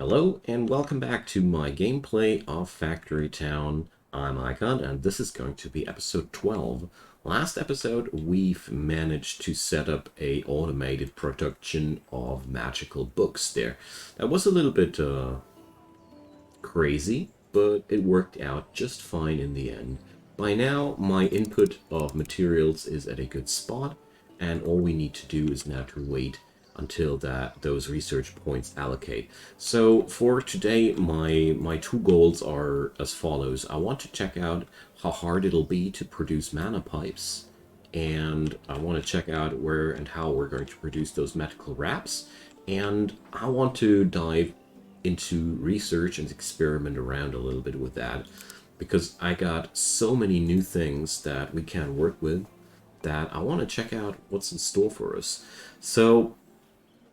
Hello and welcome back to my gameplay of Factory Town. I'm Icon and this is going to be episode 12. Last episode we've managed to set up a automated production of magical books there. That was a little bit crazy, but it worked out just fine in the end. By now my input of materials is at a good spot and all we need to do is now to wait until those research points allocate. So for today, my two goals are as follows. I want to check out how hard it'll be to produce mana pipes, and I want to check out where and how we're going to produce those medical wraps, and I want to dive into research and experiment around a little bit with that, because I got so many new things that we can work with that I want to check out what's in store for us. So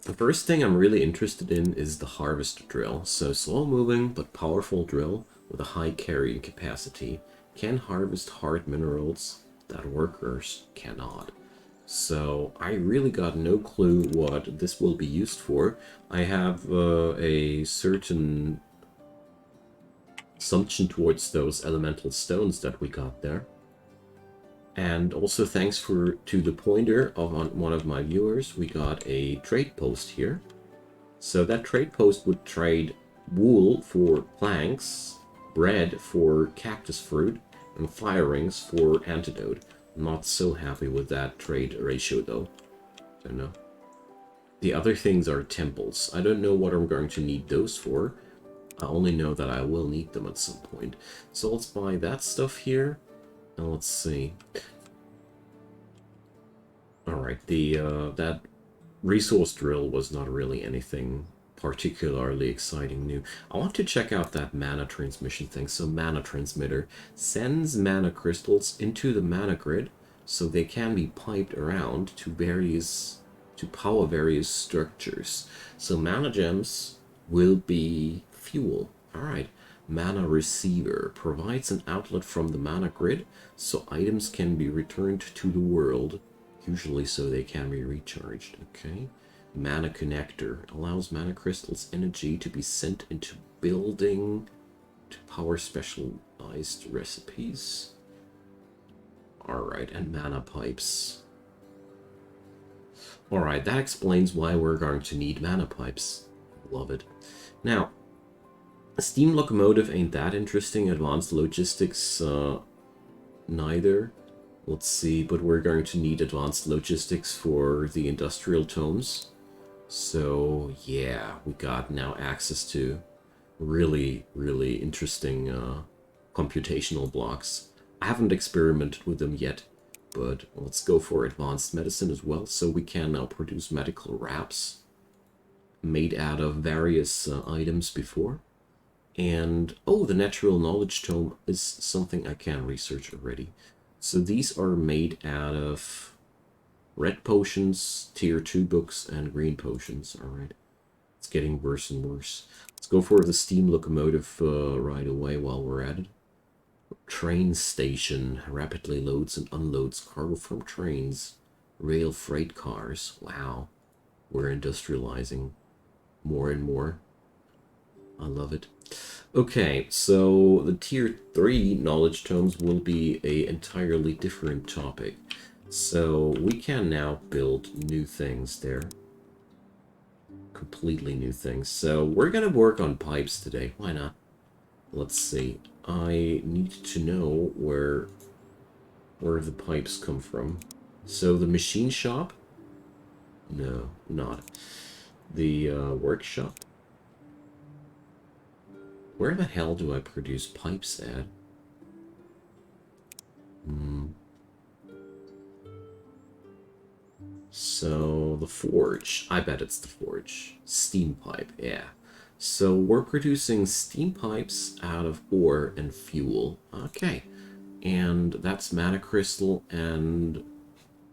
the first thing I'm really interested in is the harvest drill. So slow moving but powerful drill with a high carrying capacity can harvest hard minerals that workers cannot. So I really got no clue what this will be used for. I have a certain assumption towards those elemental stones that we got there. And also thanks to the pointer of one of my viewers, we got a trade post here. So that trade post would trade wool for planks, bread for cactus fruit, and fire rings for antidote. Not so happy with that trade ratio though. Don't know. The other things are temples. I don't know what I'm going to need those for. I only know that I will need them at some point. So let's buy that stuff here. Now let's see. Alright, that resource drill was not really anything particularly exciting new. I want to check out that mana transmission thing. So mana transmitter sends mana crystals into the mana grid so they can be piped around to power various structures. So mana gems will be fuel. Alright. Mana receiver provides an outlet from the mana grid so items can be returned to the world, usually so they can be recharged. Okay. Mana connector allows mana crystals energy to be sent into building to power specialized recipes. Alright, and mana pipes. Alright, that explains why we're going to need mana pipes. Love it. Now, a steam locomotive ain't that interesting. Advanced logistics, neither. Let's see, but we're going to need advanced logistics for the industrial tomes. So, yeah, we got now access to really, really interesting computational blocks. I haven't experimented with them yet, but let's go for advanced medicine as well, so we can now produce medical wraps made out of various items before. And, oh, the natural knowledge tome is something I can research already. So these are made out of red potions, tier 2 books, and green potions. Alright, it's getting worse and worse. Let's go for the steam locomotive right away while we're at it. Train station rapidly loads and unloads cargo from trains. Rail freight cars. Wow, we're industrializing more and more. I love it. Okay, so the tier 3 knowledge tomes will be a entirely different topic. So we can now build new things there. Completely new things. So we're gonna work on pipes today. Why not? Let's see. I need to know where the pipes come from. So the machine shop? No, not. The workshop? Where the hell do I produce pipes at? So, the forge. I bet it's the forge. Steam pipe, yeah. So, we're producing steam pipes out of ore and fuel. Okay. And that's mana crystal and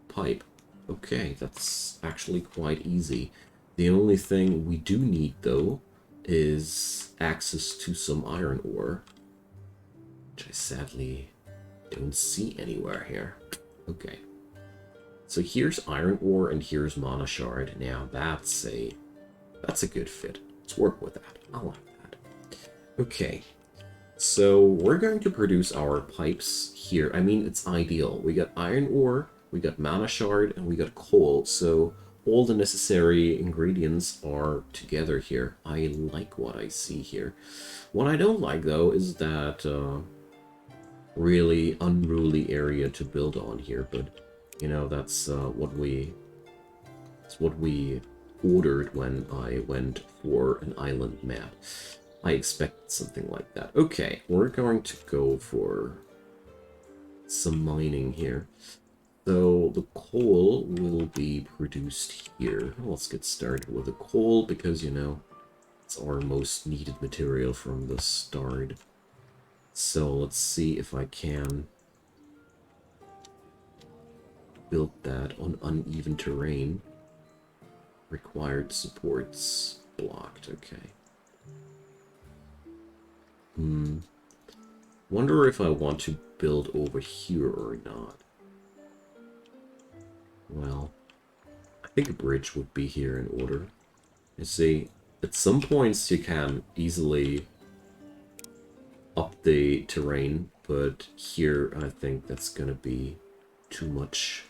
pipe. Okay, that's actually quite easy. The only thing we do need, though, is access to some iron ore, which I sadly don't see anywhere here. Okay. So here's iron ore and here's mana shard. Now that's a good fit. Let's work with that. I'll Okay, so we're going to produce our pipes here. I mean, it's ideal. We got iron ore, we got mana shard, and we got coal. So all the necessary ingredients are together here. I like what I see here. What I don't like, though, is that really unruly area to build on here. But, you know, that's what we ordered when I went for an island map. I expect something like that. Okay, we're going to go for some mining here. So the coal will be produced here. Let's get started with the coal because, you know, it's our most needed material from the start. So let's see if I can build that on uneven terrain. Required supports blocked. Okay. Wonder if I want to build over here or not. Well, I think a bridge would be here in order. You see, at some points you can easily up the terrain, but here I think that's gonna be too much.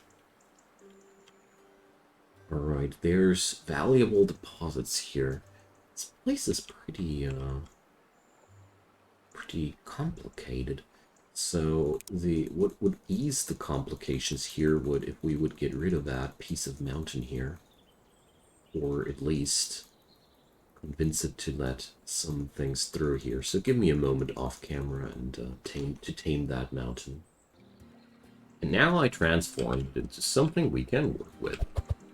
Alright, there's valuable deposits here. This place is pretty complicated. So what would ease the complications here would if we would get rid of that piece of mountain here. Or at least convince it to let some things through here. So give me a moment off camera and tame that mountain. And now I transformed it into something we can work with.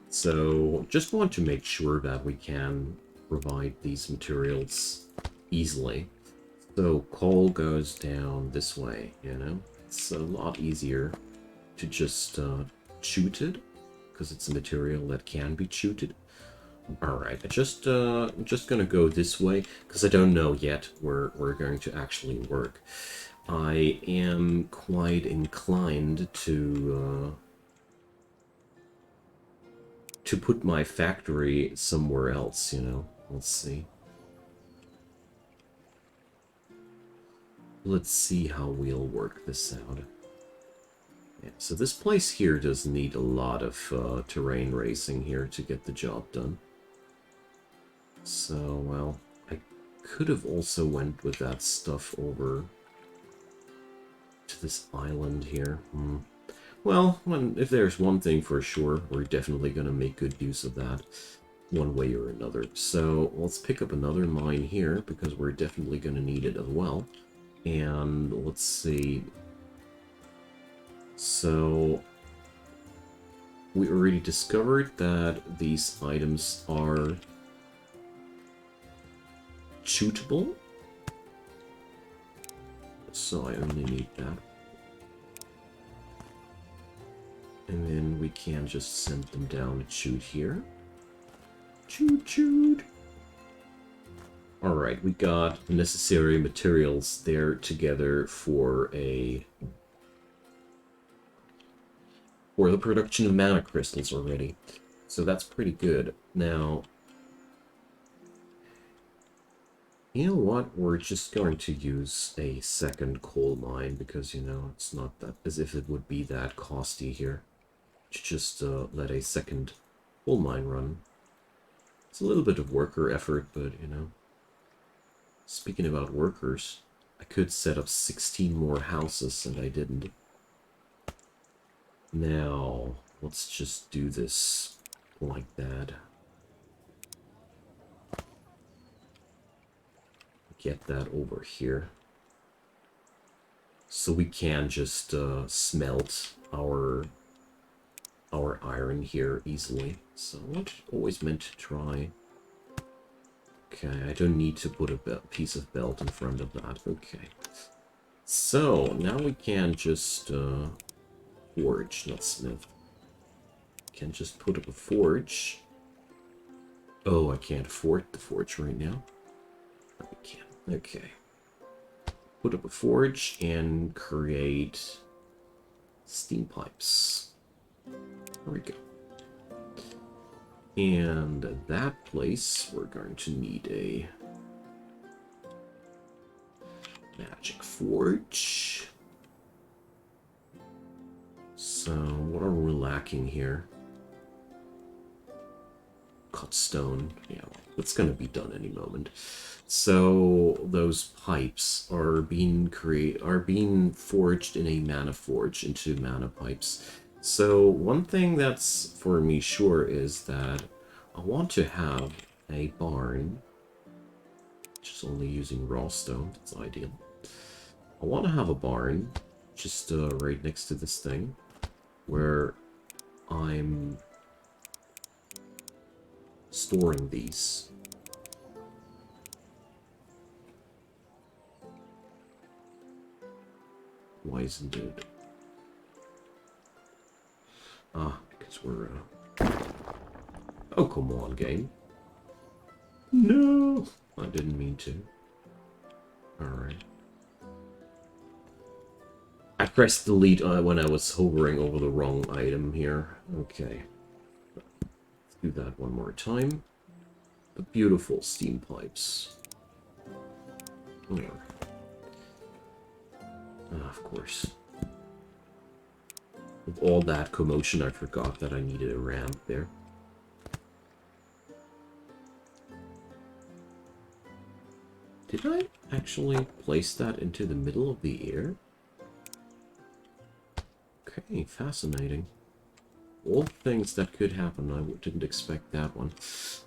So just want to make sure that we can provide these materials easily. So coal goes down this way, you know? It's a lot easier to just shoot it, because it's a material that can be shooted. Alright, I'm just gonna go this way, because I don't know yet where we're going to actually work. I am quite inclined to put my factory somewhere else, you know? Let's see. Let's see how we'll work this out. Yeah, so this place here does need a lot of terrain racing here to get the job done. So, well, I could have also went with that stuff over to this island here. Well, if there's one thing for sure, we're definitely going to make good use of that one way or another. So let's pick up another mine here because we're definitely going to need it as well. And let's see. So we already discovered that these items are shootable. So I only need that. And then we can just send them down to shoot here. Shoot. Alright, we got the necessary materials there together for the production of mana crystals already. So that's pretty good. Now, you know what? We're just going to use a second coal mine because, you know, it's not that as if it would be that costly here. Just let a second coal mine run. It's a little bit of worker effort, but, you know. Speaking about workers, I could set up 16 more houses, and I didn't. Now, let's just do this like that. Get that over here. So we can just smelt our iron here easily. So what always meant to try. Okay, I don't need to put a piece of belt in front of that. Okay. So now we can just forge, not smith. Can just put up a forge. Oh, I can't afford the forge right now. I can. Okay. Put up a forge and create steam pipes. There we go. And that place, we're going to need Magic Forge. So, what are we lacking here? Cut stone. Yeah, well, that's gonna be done any moment. So those pipes are being forged in a mana forge into mana pipes. So one thing that's for me sure is that I want to have a barn, just only using raw stone. That's ideal. I want to have a barn just right next to this thing where I'm storing these. Why isn't it? Ah, because we're oh, come on, game. No! I didn't mean to. Alright. I pressed delete when I was hovering over the wrong item here. Okay. Let's do that one more time. The beautiful steam pipes. Of course. With all that commotion, I forgot that I needed a ramp there. Did I actually place that into the middle of the air? Okay, fascinating. All things that could happen, I didn't expect that one.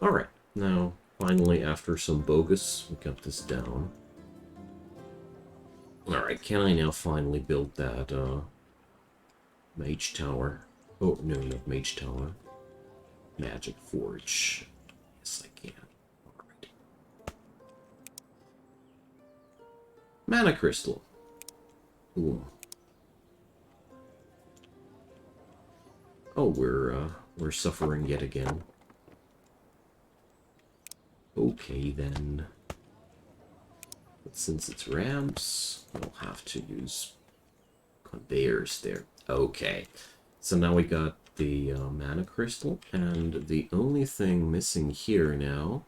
Alright, now, finally, after some bogus, we got this down. Alright, can I now finally build that, Mage Tower? Oh, no, not Mage Tower. Magic Forge. Yes, I can. Alright. Mana Crystal. Ooh. Oh, we're suffering yet again. Okay, then. But since it's ramps, we'll have to use conveyors there. Okay. So now we got the mana crystal, and the only thing missing here now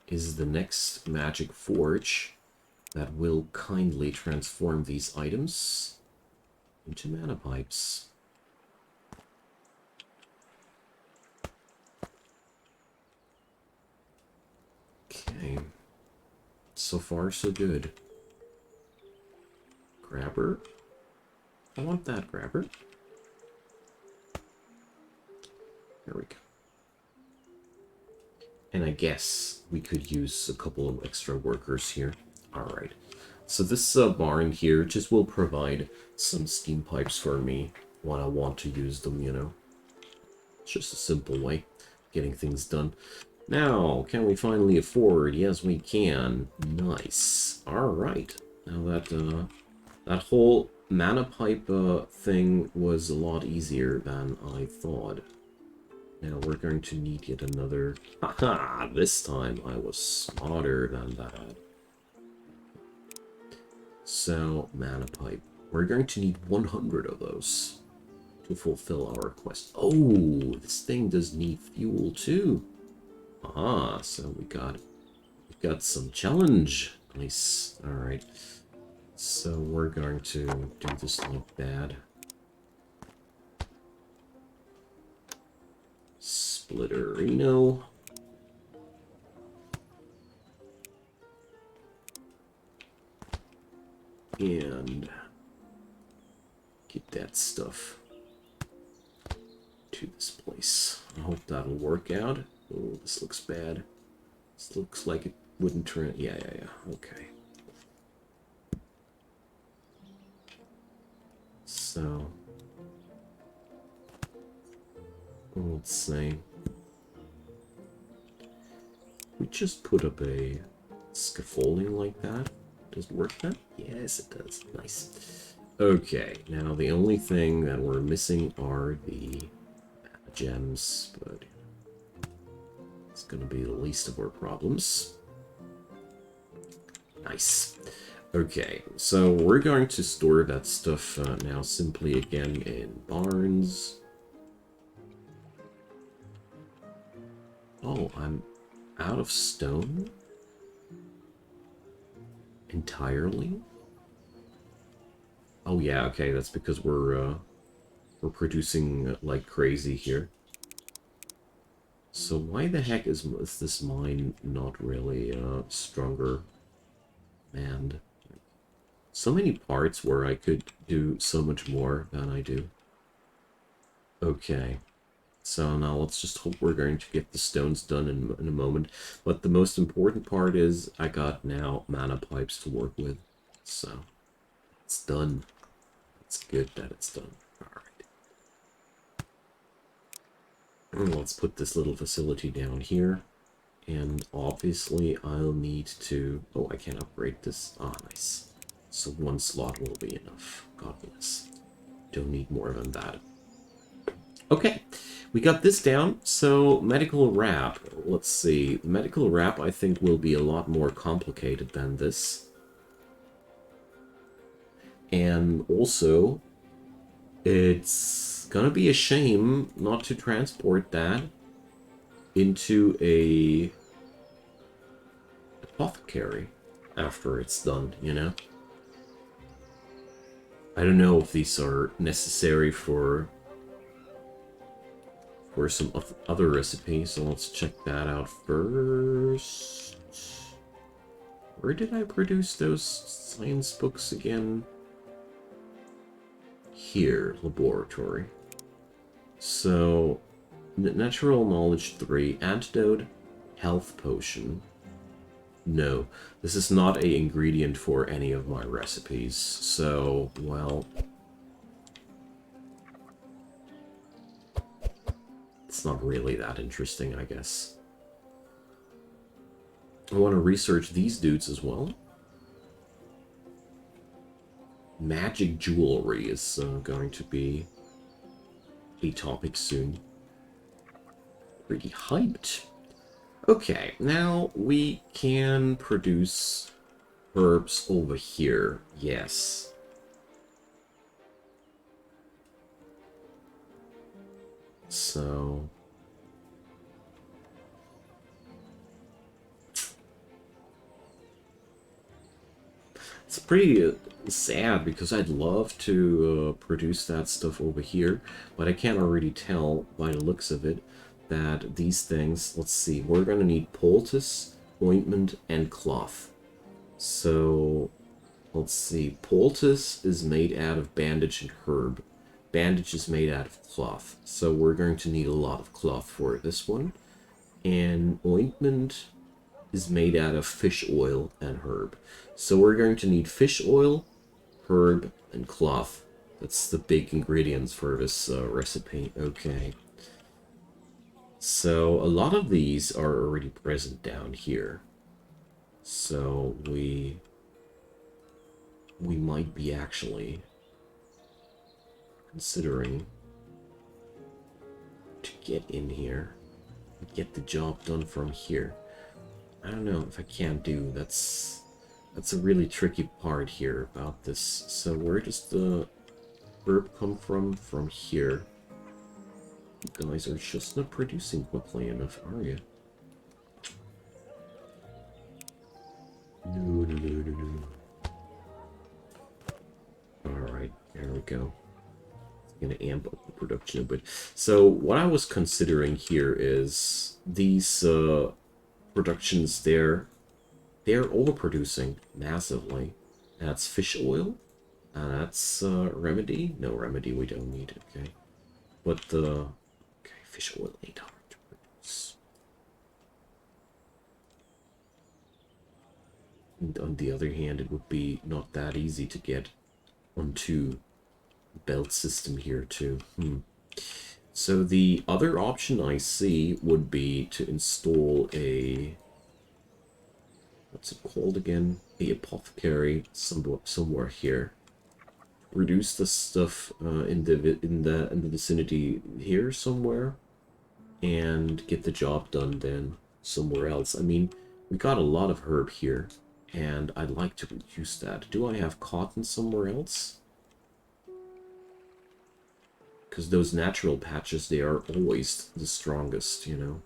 is the next magic forge that will kindly transform these items into mana pipes. Okay. So far, so good. Grabber. I want that grabber. There we go. And I guess we could use a couple of extra workers here. Alright. So this barn here just will provide some steam pipes for me when I want to use them, you know. It's just a simple way of getting things done. Now, can we finally afford? Yes, we can. Nice. Alright. Now that, that whole mana pipe thing was a lot easier than I thought. Now we're going to need yet another... Haha! This time I was smarter than that. So, mana pipe. We're going to need 100 of those to fulfill our quest. Oh, this thing does need fuel too. Ah, so we've got some challenge. Nice. Alright. So we're going to do this like that. Splitterino. And get that stuff to this place. I hope that'll work out. Oh, this looks bad. This looks like it wouldn't turn... Yeah. Okay. So... let's see. We just put up a scaffolding like that. Does it work then? Yes, it does. Nice. Okay, now the only thing that we're missing are the gems, but it's going to be the least of our problems. Nice. Okay, so we're going to store that stuff now simply again in barns. Oh, I'm out of stone? Entirely? Oh yeah, okay, that's because we're producing like crazy here. So why the heck is this mine not really stronger? And so many parts where I could do so much more than I do. Okay. So now let's just hope we're going to get the stones done in a moment. But the most important part is I got now mana pipes to work with. So it's done. It's good that it's done. Alright. Let's put this little facility down here. And obviously I'll need to... Oh, I can upgrade this. Ah, nice. So one slot will be enough. God bless. Don't need more than that. Okay, we got this down. So medical wrap. Let's see. The medical wrap, I think, will be a lot more complicated than this. And also, it's gonna be a shame not to transport that into a apothecary after it's done, you know? I don't know if these are necessary for some other recipes, so let's check that out first. Where did I produce those science books again? Here, laboratory. So, natural knowledge 3, antidote, health potion. No, this is not an ingredient for any of my recipes, so, well... It's not really that interesting, I guess. I want to research these dudes as well. Magic jewelry is going to be a topic soon. Pretty hyped. Okay, now we can produce herbs over here. Yes. So... It's pretty sad because I'd love to produce that stuff over here, but I can already tell by the looks of it that these things, let's see, we're going to need poultice, ointment, and cloth. So, let's see, poultice is made out of bandage and herb. Bandage is made out of cloth, so we're going to need a lot of cloth for this one. And ointment is made out of fish oil and herb. So we're going to need fish oil, herb, and cloth. That's the big ingredients for this recipe. Okay. So a lot of these are already present down here. So we might be actually considering to get in here and get the job done from here. I don't know if I can do. That's a really tricky part here about this. So where does the herb come from? From here. You guys are just not producing quickly enough, are you? No. Alright, there we go. Gonna amp up the production a bit. So what I was considering here is these productions they're overproducing massively. That's fish oil. That's remedy. No remedy we don't need. Okay, but the fish oil ain't hard to produce. And on the other hand, it would be not that easy to get onto belt system here too. So the other option I see would be to install a, what's it called again? A apothecary somewhere here. Reduce the stuff in the vicinity here somewhere, and get the job done then somewhere else. I mean, we got a lot of herb here, and I'd like to reduce that. Do I have cotton somewhere else? Because those natural patches, they are always the strongest, you know.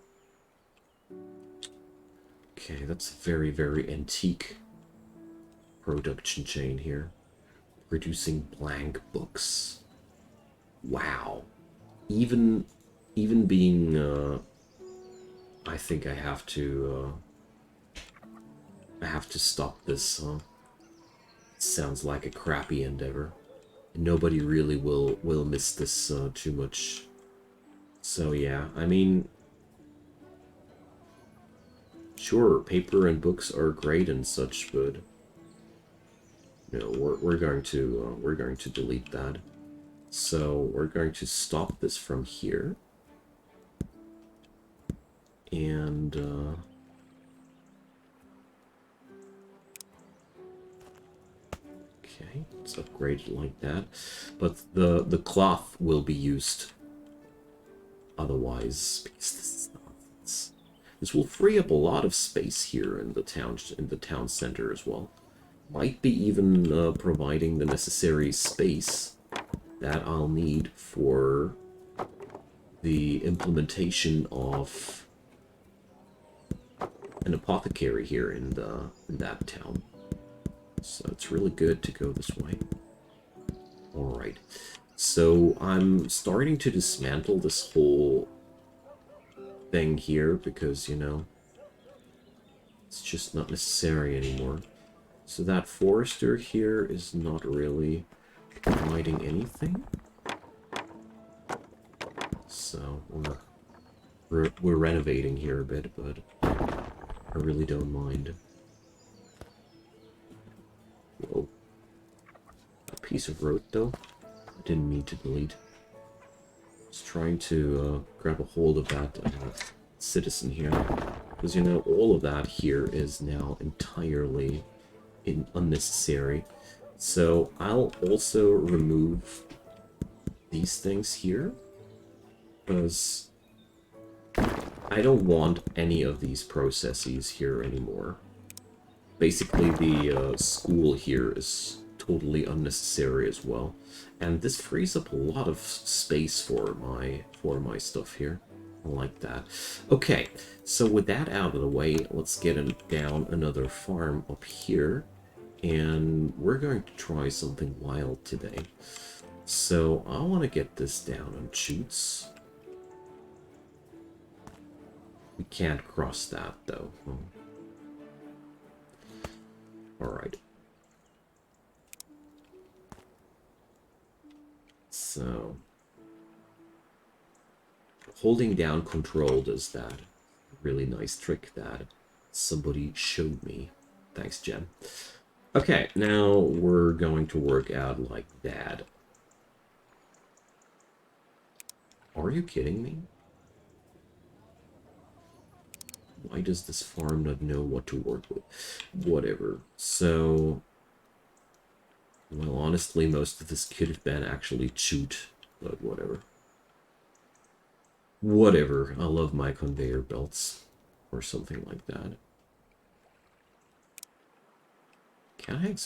Okay, that's a very, very antique production chain here. producing blank books. Wow. Even being, I think I have to stop this, sounds like a crappy endeavor. Nobody really will miss this too much. So yeah, I mean, sure, paper and books are great and such, but we're going to delete that. So we're going to stop this from here, and okay, let's upgrade it like that. But the cloth will be used otherwise, because this is nonsense. This will free up a lot of space here in the town center as well. Might be even providing the necessary space that I'll need for the implementation of an apothecary here in that town. So it's really good to go this way. Alright. So I'm starting to dismantle this whole thing here because, it's just not necessary anymore. So that forester here is not really providing anything. So we're renovating here a bit, but I really don't mind. Whoa. A piece of road, though. I didn't mean to delete. Just trying to grab a hold of that citizen here. Because, all of that here is now entirely unnecessary. So I'll also remove these things here. Because I don't want any of these processes here anymore. Basically, the school here is totally unnecessary as well, and this frees up a lot of space for my stuff here. I like that. Okay, so with that out of the way, let's get down another farm up here, and we're going to try something wild today. So I want to get this down on shoots. We can't cross that, though. Alright. So, holding down control does that. Really nice trick that somebody showed me. Thanks, Jen. Okay, now we're going to work out like that. Are you kidding me? Why does this farm not know what to work with? Whatever. So, well, honestly, most of this could have been actually chute, but whatever. Whatever. I love my conveyor belts, or something like that. Can I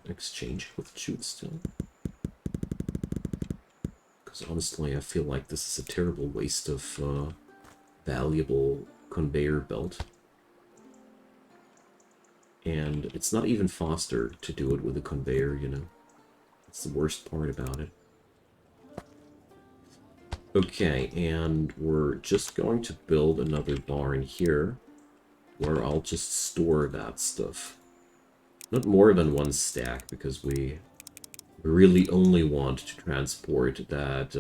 exchange with chute still? Because honestly, I feel like this is a terrible waste of valuable conveyor belt. And it's not even faster to do it with a conveyor, It's the worst part about it. Okay, and we're just going to build another barn here, where I'll just store that stuff. Not more than one stack, because we really only want to transport that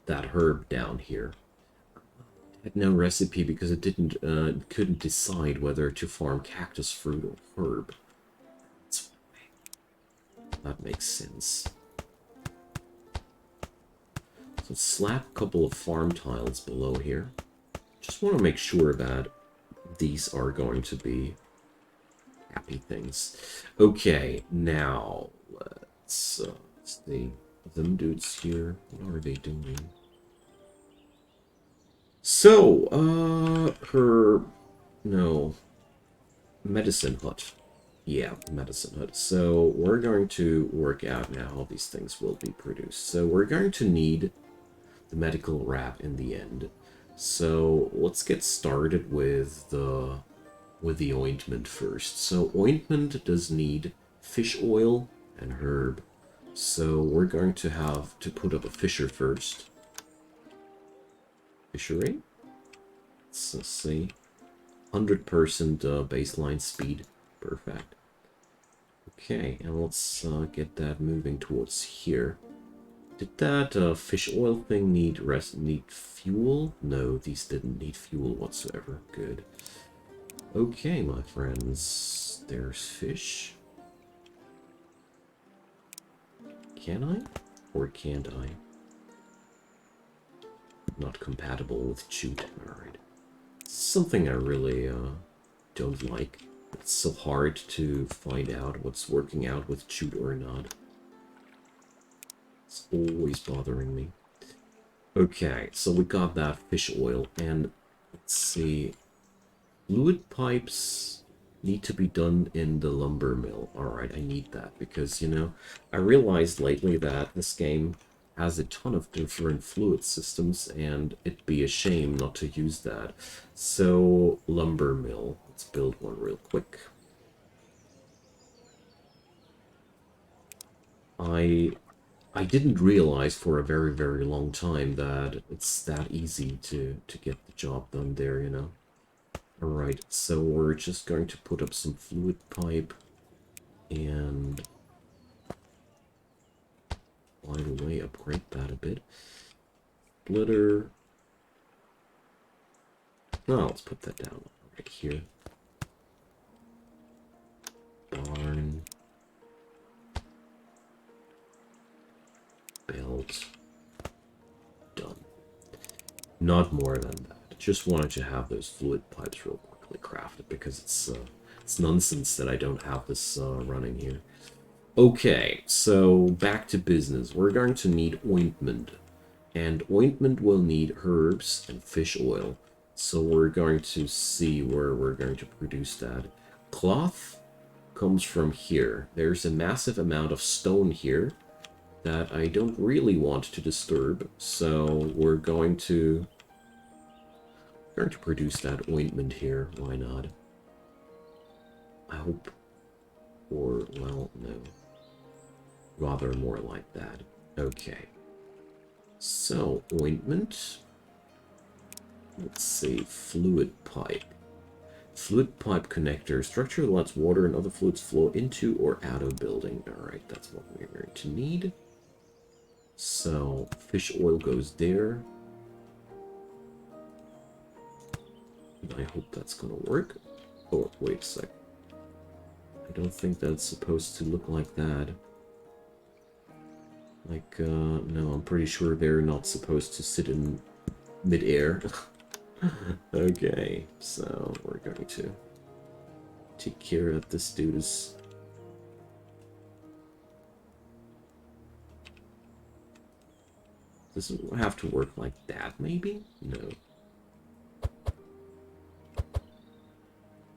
herb down here. Had no recipe because it couldn't decide whether to farm cactus fruit or herb. That makes sense. So slap a couple of farm tiles below here. Just want to make sure that these are going to be happy things. Okay, now let's see. Them dudes here, what are they doing? So, medicine hut. Yeah, medicine hut. So, we're going to work out now how these things will be produced. So, we're going to need the medical wrap in the end. So, let's get started with the ointment first. So, ointment does need fish oil and herb. So we're going to have to put up a fisher first. Fishery. Let's see. 100% baseline speed. Perfect. Okay, and let's get that moving towards here. Did that fish oil thing need fuel? No, these didn't need fuel whatsoever. Good. Okay, my friends. There's fish. Can I? Or can't I? Not compatible with jute. Alright. Something I really don't like. It's so hard to find out what's working out with jute or not. It's always bothering me. Okay, so we got that fish oil, and let's see. Fluid pipes need to be done in the lumber mill. Alright, I need that because, you know, I realized lately that this game has a ton of different fluid systems, and it'd be a shame not to use that. So, lumber mill. Let's build one real quick. I didn't realize for a very, very long time that it's that easy to get the job done there, you know. Alright, so we're just going to put up some fluid pipe, and by the way, upgrade that a bit. Splitter. No, let's put that down right here. Barn. Belt. Done. Not more than that. Just wanted to have those fluid pipes real quickly crafted because it's nonsense that I don't have this running here. Okay, so back to business. We're going to need ointment, and ointment will need herbs and fish oil. So we're going to see where we're going to produce that. Cloth comes from here. There's a massive amount of stone here that I don't really want to disturb, so we're going to produce that ointment here. Why not? I hope, or well, no, rather more like that. Okay, so ointment. Let's see, fluid pipe. Fluid pipe connector. Structure that lets water and other fluids flow into or out of building. Alright, that's what we're going to need. So, fish oil goes there. And I hope that's gonna work. Oh, wait a sec. I don't think that's supposed to look like that. Like, no, I'm pretty sure they're not supposed to sit in mid-air. Okay, so we're going to take care of this dude's. Does it have to work like that, maybe? No.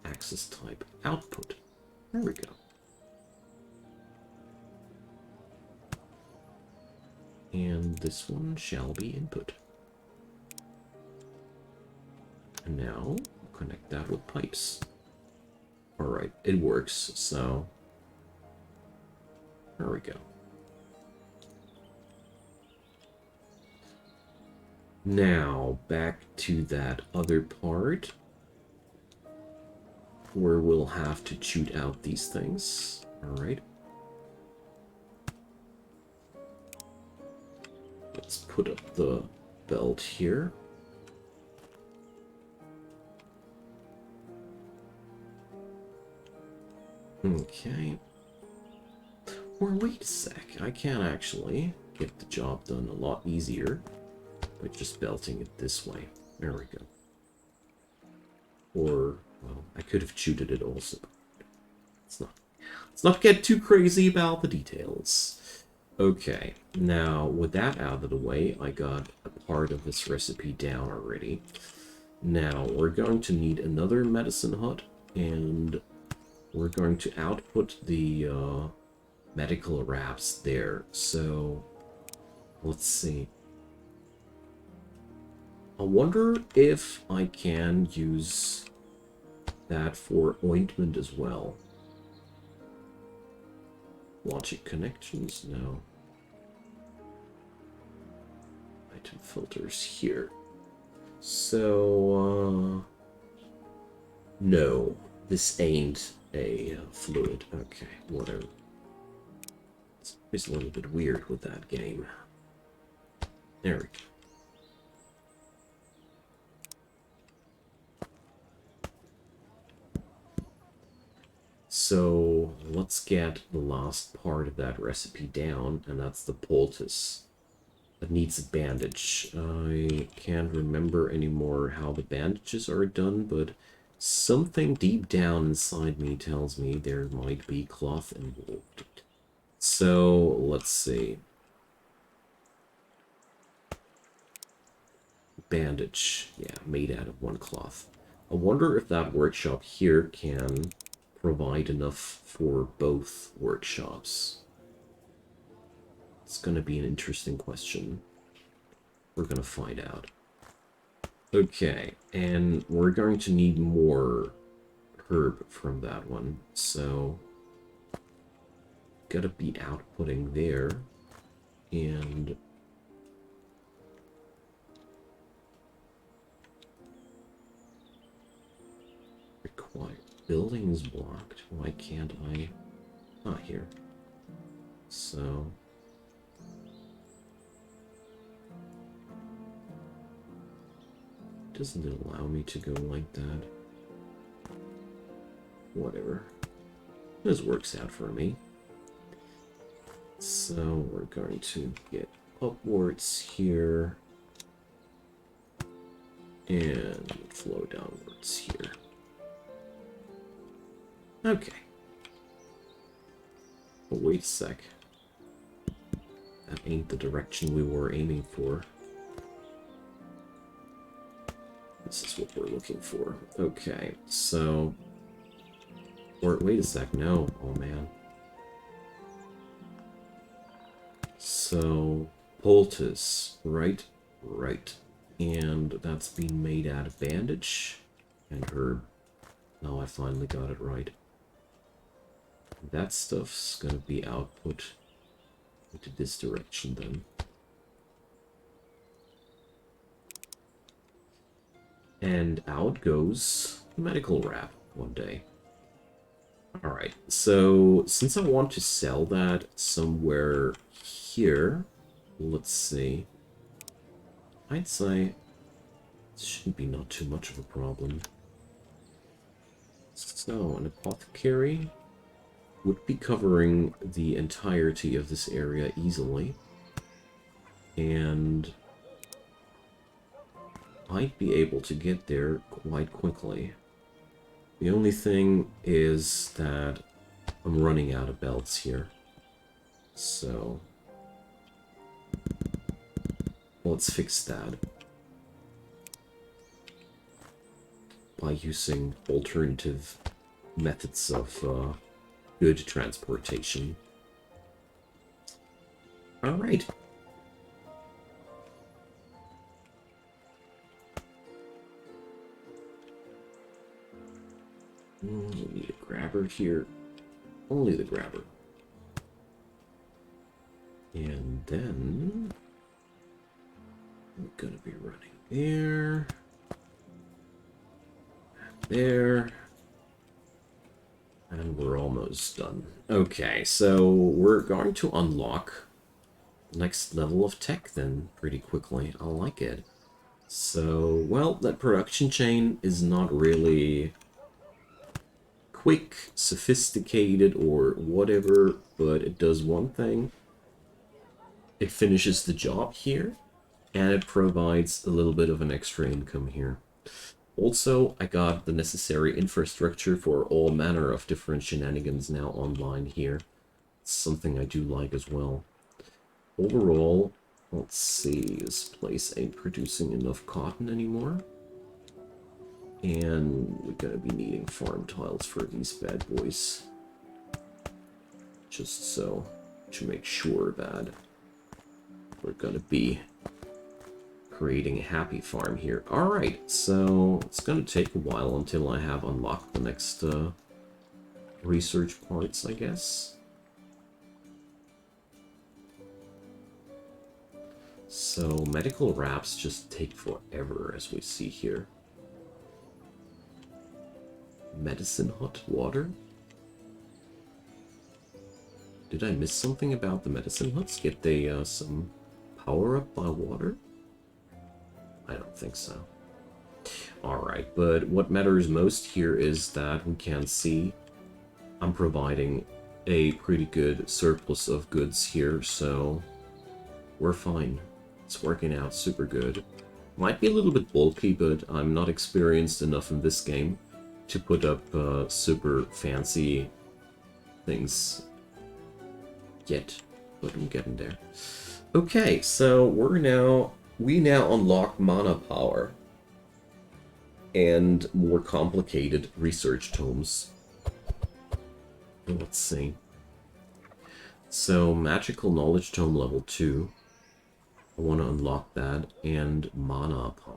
Access type output. There we go. And this one shall be input. And now, connect that with pipes. Alright, it works, so there we go. Now, back to that other part, where we'll have to shoot out these things. Alright. Let's put up the belt here. Okay. Or wait a sec, I can actually get the job done a lot easier by just belting it this way. There we go. Or, well, I could have shooted it also. Let's not get too crazy about the details. Okay, now with that out of the way, I got a part of this recipe down already. Now, we're going to need another medicine hut, and we're going to output the medical wraps there. So, let's see. I wonder if I can use that for ointment as well. Logic connections? No. Item filters here. So, no. This ain't a fluid. Okay, whatever. It's a little bit weird with that game. There we go. So let's get the last part of that recipe down, and that's the poultice. That needs a bandage. I can't remember anymore how the bandages are done, but something deep down inside me tells me there might be cloth involved. So let's see. Bandage. Yeah, made out of one cloth. I wonder if that workshop here can provide enough for both workshops. It's going to be an interesting question. We're going to find out. Okay, and we're going to need more herb from that one, so gotta be outputting there, and require building is blocked. Why can't I? Not here. So doesn't it allow me to go like that? Whatever. This works out for me. So we're going to get upwards here and flow downwards here. Okay. But wait a sec. That ain't the direction we were aiming for. This is what we're looking for. Okay, so... Or, wait a sec, no. Oh, man. So, poultice, right? Right. And that's being made out of bandage and herb. Now I finally got it right. That stuff's gonna be output into this direction then. And out goes medical wrap one day. Alright, so since I want to sell that somewhere here, let's see. I'd say it shouldn't be not too much of a problem. So, an apothecary would be covering the entirety of this area easily. And I'd be able to get there quite quickly. The only thing is that I'm running out of belts here. So let's fix that by using alternative methods of good transportation. Alright. We need a grabber here. Only the grabber. And then we're gonna be running there. There. And we're almost done. Okay, so we're going to unlock the next level of tech then pretty quickly. I like it. So, well, that production chain is not really quick, sophisticated, or whatever, but it does one thing. It finishes the job here, and it provides a little bit of an extra income here. Also, I got the necessary infrastructure for all manner of different shenanigans now online here. It's something I do like as well. Overall, let's see, this place ain't producing enough cotton anymore. And we're gonna be needing farm tiles for these bad boys. Just so, to make sure that we're gonna be creating a happy farm here. Alright, so it's gonna take a while until I have unlocked the next research parts, I guess. So medical wraps just take forever, as we see here. Medicine hot water? Did I miss something about the medicine huts? Get they some power up by water? I don't think so. Alright, but what matters most here is that we can see I'm providing a pretty good surplus of goods here, so we're fine. It's working out super good. Might be a little bit bulky, but I'm not experienced enough in this game to put up super fancy things yet, but I'm getting there. Okay, so we now unlock mana power and more complicated research tomes. Let's see. So magical knowledge tome level 2. I want to unlock that, and mana power.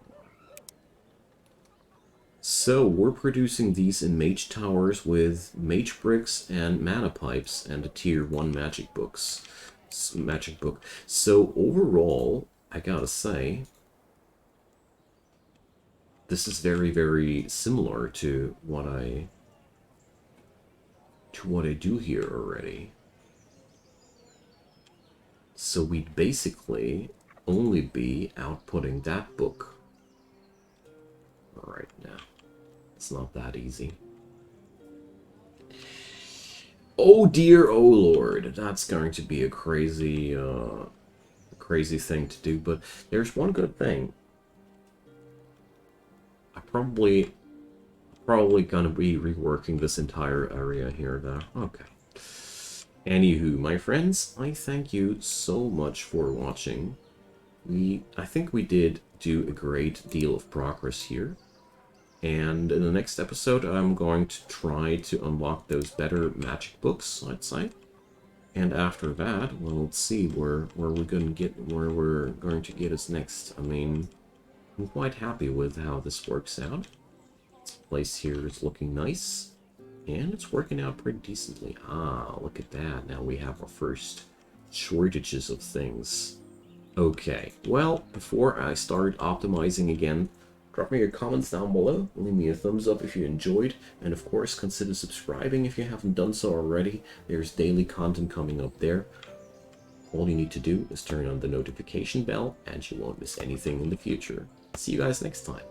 So we're producing these in mage towers with mage bricks and mana pipes and a tier 1 magic book. So overall, I gotta say, this is very, very similar to what I do here already. So we'd basically only be outputting that book right now. It's not that easy. Oh dear, oh lord, that's going to be a crazy thing to do, but there's one good thing. I probably gonna be reworking this entire area here, though. Okay. Anywho, my friends, I thank you so much for watching. I think we did do a great deal of progress here. And in the next episode, I'm going to try to unlock those better magic books, I'd say. And after that, well, let's see where we're going to get us next. I mean, I'm quite happy with how this works out. This place here is looking nice, and it's working out pretty decently. Ah, look at that. Now we have our first shortages of things. Okay, well, before I start optimizing again, drop me your comments down below, leave me a thumbs up if you enjoyed, and of course consider subscribing if you haven't done so already. There's daily content coming up there. All you need to do is turn on the notification bell, and you won't miss anything in the future. See you guys next time.